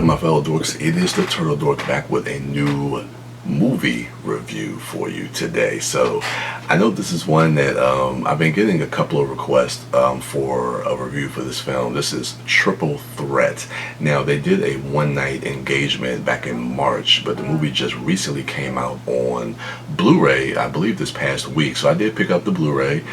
my fellow dorks? It is the Turtle Dork back with a new movie review for you today. So I know this is one that I've been getting a couple of requests for a review for this film. This is Triple Threat. Now, they did a one-night engagement back in March, but the movie just recently came out on Blu-ray, I believe this past week. So I did pick up the Blu-ray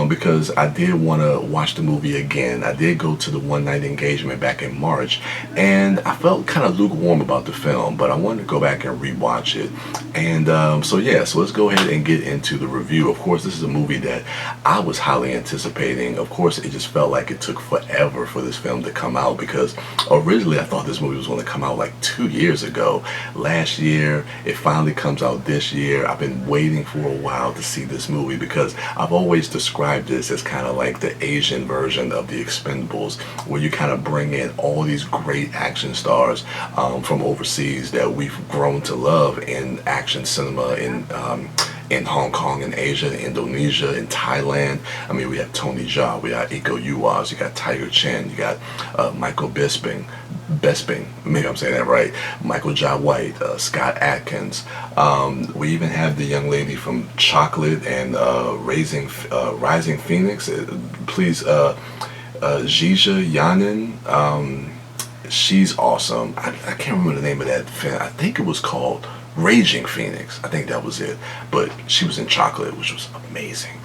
because I did want to watch the movie again. I did go to the one-night engagement back in March, and I felt kind of lukewarm about the film, but I wanted to go back and rewatch it. And so let's go ahead and get into the review. Of course, this is a movie that I was highly anticipating. Of course, it just felt like it took forever for this film to come out, because originally I thought this movie was going to come out like 2 years ago. Last year, it finally comes out this year. I've been waiting for a while to see this movie because I've always described this as kind of like the Asian version of the Expendables, where you kind of bring in all these great action stars from overseas that we've grown to love in action cinema in Hong Kong, in Asia, in Indonesia, in Thailand. I mean, we have Tony Jaa, we got Uwais, you got Chen, you got Michael Bisping, maybe I'm saying that right, Michael Jai White, Scott Adkins. We even have the young lady from Chocolate and Rising Phoenix. Please, Jeeja, Yanin. She's awesome. I can't remember the name of that film. I think it was called Raging Phoenix. I think that was it. But she was in Chocolate, which was amazing.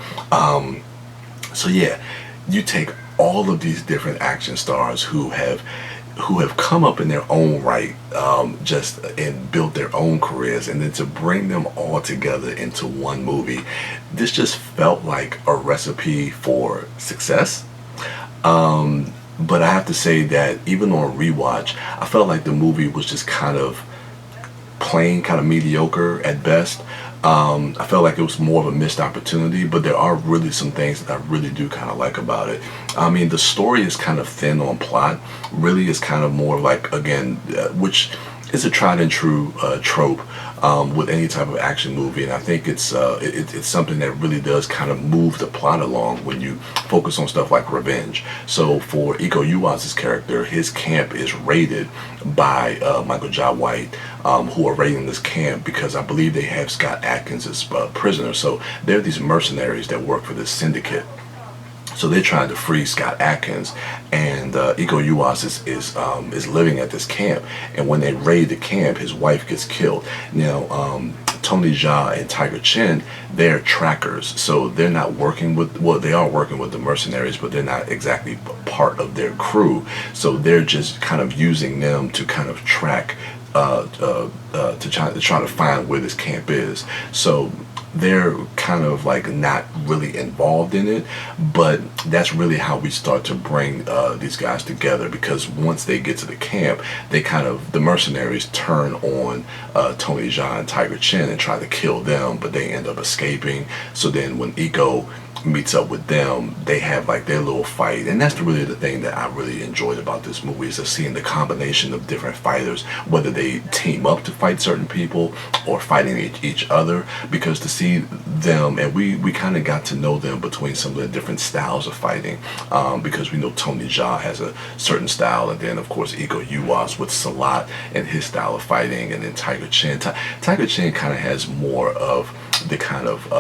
So yeah, you take all of these different action stars who have come up in their own right, and built their own careers, and then to bring them all together into one movie, this just felt like a recipe for success. But I have to say that even on rewatch, I felt like the movie was just kind of plain, kind of mediocre at best. I felt like it was more of a missed opportunity, but there are really some things that I really do kind of like about it. I mean, the story is kind of thin on plot. Really is kind of more like, again, which is a tried and true trope with any type of action movie, and I think it's something that really does kind of move the plot along when you focus on stuff like revenge. So for Iko Uwais' character, his camp is raided by Michael Jai White, who are raiding this camp because I believe they have Scott Adkins as prisoner. So they're these mercenaries that work for this syndicate. So they're trying to free Scott Adkins, and Iko Uwais is living at this camp. And when they raid the camp, his wife gets killed. Now, Tony Jaa and Chen, they're trackers, so they're not working with, well, they are working with the mercenaries, but they're not exactly part of their crew. So they're just kind of using them to kind of track, to try to find where this camp is. So they're kind of like not really involved in it, but that's really how we start to bring these guys together, because once they get to the camp, the mercenaries turn on Tony Jaa and Chen and try to kill them, but they end up escaping. So then when Iko meets up with them, they have like their little fight, and that's really the thing that I really enjoyed about this movie, is just seeing the combination of different fighters, whether they team up to fight certain people or fighting each other, because to see them, and we kind of got to know them between some of the different styles of fighting, because we know Tony Jaa has a certain style, and then of course Iko Uwais with Salat and his style of fighting, and then Chen kind of has more of the kind of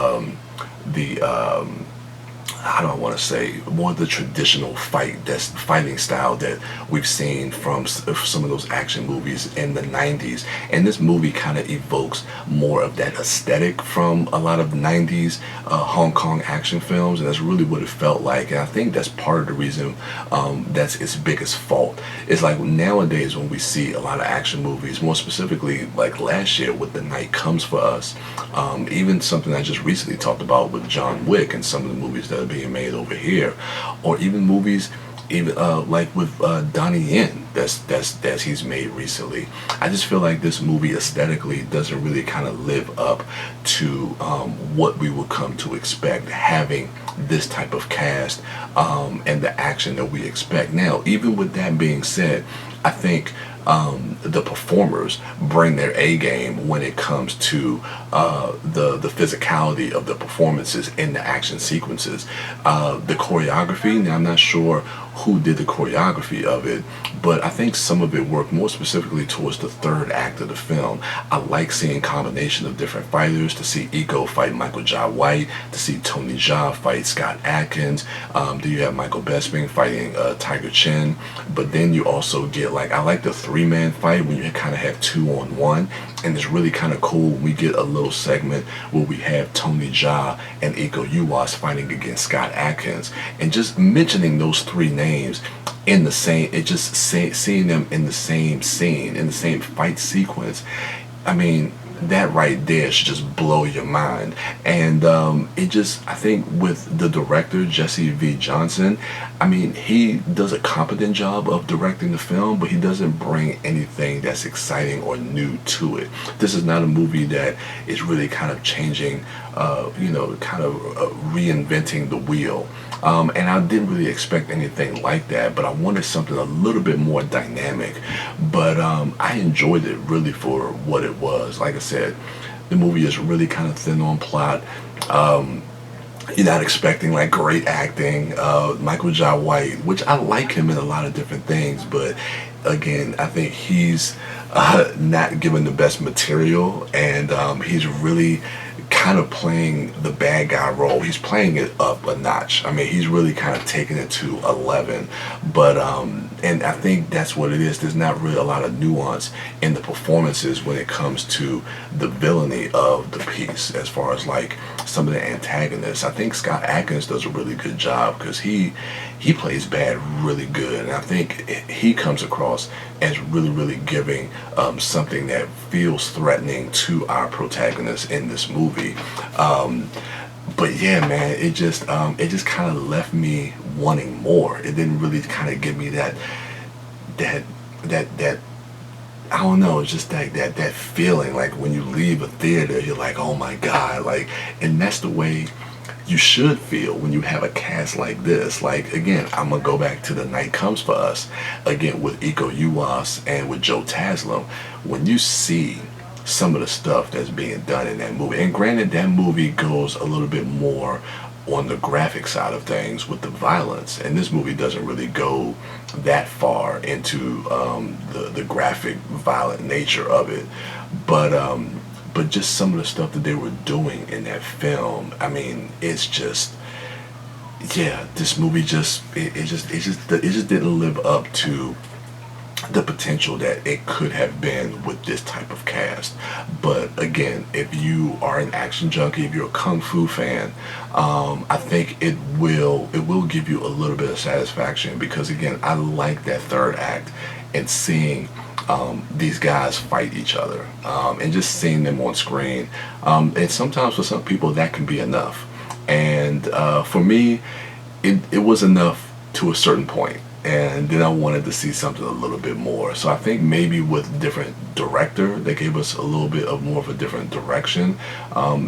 how do I want to say, more of the traditional fighting style that we've seen from some of those action movies in the 90s. And this movie kind of evokes more of that aesthetic from a lot of 90s Hong Kong action films, and that's really what it felt like. And I think that's part of the reason that's its biggest fault. It's like nowadays when we see a lot of action movies, more specifically like last year with The Night Comes for Us, even something I just recently talked about with John Wick and some of the movies that are being made over here, or even movies like with Donnie Yen that's he's made recently. I just feel like this movie aesthetically doesn't really kind of live up to what we would come to expect, having this type of cast and the action that we expect. Now, even with that being said, I think the performers bring their A game when it comes to the physicality of the performances in the action sequences. The choreography, now I'm not sure who did the choreography of it, but I think some of it worked more specifically towards the third act of the film. I like seeing combination of different fighters, to see Iko fight Michael Jai White, to see Tony Jaa fight Scott Adkins. Do you have Michael Bisping fighting Tiger Chen? But then you also get, like, I like the three-man fight when you kind of have 2-on-1, and it's really kind of cool when we get a little segment where we have Tony Jaa and Iko Uwais fighting against Scott Adkins, and just mentioning those three names in the same, seeing them in the same scene, in the same fight sequence. I mean, that right there should just blow your mind. And it just, I think with the director, Jesse V. Johnson, I mean, he does a competent job of directing the film, but he doesn't bring anything that's exciting or new to it. This is not a movie that is really kind of changing, kind of reinventing the wheel. And I didn't really expect anything like that, but I wanted something a little bit more dynamic. But I enjoyed it really for what it was. Like I said, the movie is really kind of thin on plot. You're not expecting like great acting. Michael Jai White, which I like him in a lot of different things, but again, I think he's not given the best material, and he's really kind of playing the bad guy role. He's playing it up a notch. I mean, he's really kind of taking it to 11. But and I think that's what it is. There's not really a lot of nuance in the performances when it comes to the villainy of the piece, as far as like some of the antagonists. I think Scott Adkins does a really good job because he plays bad really good, and I think he comes across as really giving something that feels threatening to our protagonist in this movie. But yeah, man, it just kind of left me wanting more. It didn't really kind of give me that I don't know, it's just that feeling like when you leave a theater, you're like, oh my God, like, and that's the way you should feel when you have a cast like this. Like, again, I'm gonna go back to The Night Comes for Us again with Iko Uwais and with Joe Taslim. When you see some of the stuff that's being done in that movie, and granted that movie goes a little bit more on the graphic side of things with the violence, and this movie doesn't really go that far into the graphic violent nature of it, but just some of the stuff that they were doing in that film, I mean, it's just, yeah, this movie just didn't live up to the potential that it could have been with this type of cast. But again, if you are an action junkie, if you're a kung fu fan, I think it will give you a little bit of satisfaction, because again, I like that third act and seeing these guys fight each other, and just seeing them on screen. And sometimes for some people that can be enough, and for me it was enough to a certain point, and then I wanted to see something a little bit more. So I think maybe with different director, they gave us a little bit of more of a different direction,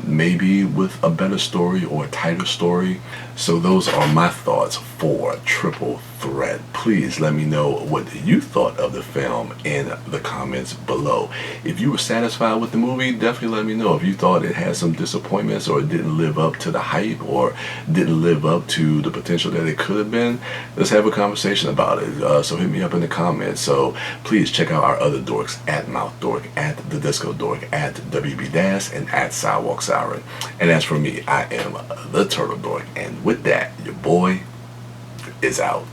maybe with a better story or a tighter story. So those are my thoughts for Triple Threat. Please let me know what you thought of the film in the comments below. If you were satisfied with the movie, definitely let me know. If you thought it had some disappointments, or it didn't live up to the hype, or didn't live up to the potential that it could have been, let's have a conversation about it. So hit me up in the comments. So please check out our other dorks, at MouthDork, at TheDiscoDork, at WB Das, and at Sidewalk Siren. And as for me, I am the Turtle Dork, and with that, your boy is out.